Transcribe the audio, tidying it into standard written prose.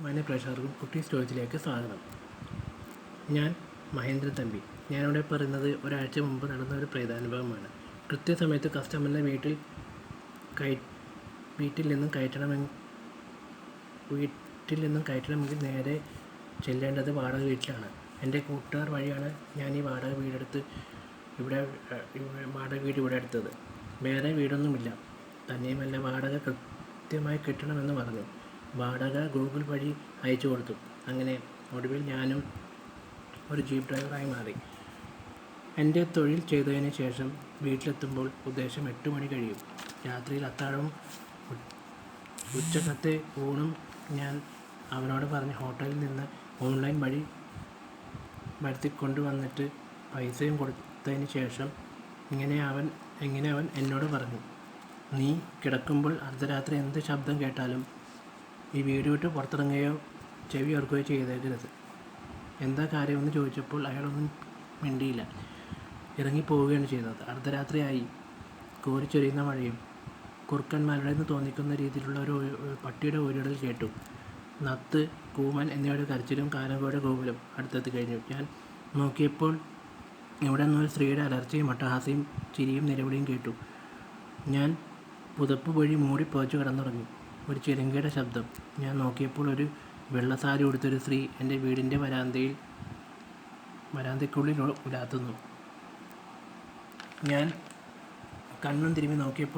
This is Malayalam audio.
മാന്യ പ്രേക്ഷകർക്കും കുട്ടി സ്റ്റോറേജിലേക്ക് സ്വാഗതം. ഞാൻ മഹേന്ദ്രൻ തമ്പി. ഞാനിവിടെ പറയുന്നത് ഒരാഴ്ച മുമ്പ് നടന്ന ഒരു പ്രേതാനുഭവമാണ്. കൃത്യസമയത്ത് കസ്റ്റമറിനെ വീട്ടിൽ നിന്നും കയറ്റണമെങ്കിൽ നേരെ ചെല്ലേണ്ടത് വാടക വീട്ടിലാണ്. എൻ്റെ കൂട്ടുകാർ വഴിയാണ് ഞാൻ ഈ വാടക വീട് ഇവിടെ എടുത്തത്. വേറെ വീടൊന്നുമില്ല. തന്നെയുമല്ല, വാടക കൃത്യമായി കിട്ടണമെന്ന് പറഞ്ഞു. വാടക ഗൂഗിൾ വഴി അയച്ചു കൊടുത്തു. അങ്ങനെ ഒടുവിൽ ഞാനും ഒരു ജീപ്പ് ഡ്രൈവറായി മാറി. എൻ്റെ തൊഴിൽ ചെയ്തതിന് ശേഷം വീട്ടിലെത്തുമ്പോൾ ഉദ്ദേശം 8 മണി കഴിയും. രാത്രിയിൽ അത്താഴവും ഉച്ചക്കത്തെ ഊണും ഞാൻ അവനോട് പറഞ്ഞ് ഹോട്ടലിൽ നിന്ന് ഓൺലൈൻ വഴി വരുത്തിക്കൊണ്ടുവന്നിട്ട് പൈസയും കൊടുത്തതിന് ശേഷം ഇങ്ങനെ അവൻ എന്നോട് പറഞ്ഞു, "നീ കിടക്കുമ്പോൾ അർദ്ധരാത്രി എന്ത് ശബ്ദം കേട്ടാലും ഈ വീട് വിട്ട് പുറത്തിറങ്ങുകയോ ചെവി ഓർക്കുകയോ ചെയ്തേക്കരുത്." എന്താ കാര്യമെന്ന് ചോദിച്ചപ്പോൾ അയാളൊന്നും മിണ്ടിയില്ല. ഇറങ്ങിപ്പോവുകയാണ് ചെയ്തത്. അർദ്ധരാത്രിയായി. കോരിച്ചൊരിയുന്ന മഴയും കുറുക്കന്മാരുടേതെന്ന് തോന്നിക്കുന്ന രീതിയിലുള്ള ഒരു പട്ടിയുടെ ഊരിടൽ കേട്ടു. നത്ത്, കൂമൻ എന്നിവയുടെ കരച്ചിലും കാലങ്കോയുടെ കൂവലും അടുത്തെത്തി കഴിഞ്ഞു. ഞാൻ നോക്കിയപ്പോൾ ഇവിടെ നിന്ന് ഒരു സ്ത്രീയുടെ അലർച്ചയും അട്ടഹാസ്യവും ചിരിയും നിലവിളിയും കേട്ടു. ഞാൻ പുതപ്പ് വഴി മൂടി പുതച്ചു കിടന്നുറങ്ങി. ഒരു ചിലങ്കയുടെ ശബ്ദം. ഞാൻ നോക്കിയപ്പോൾ ഒരു വെള്ളസാരി ഉടുത്തൊരു സ്ത്രീ എൻ്റെ വീടിൻ്റെ വരാന്തയ്ക്കുള്ളിൽ ഉലാത്തുന്നു. ഞാൻ കണ്ണും തിരുമ്മി നോക്കിയപ്പോൾ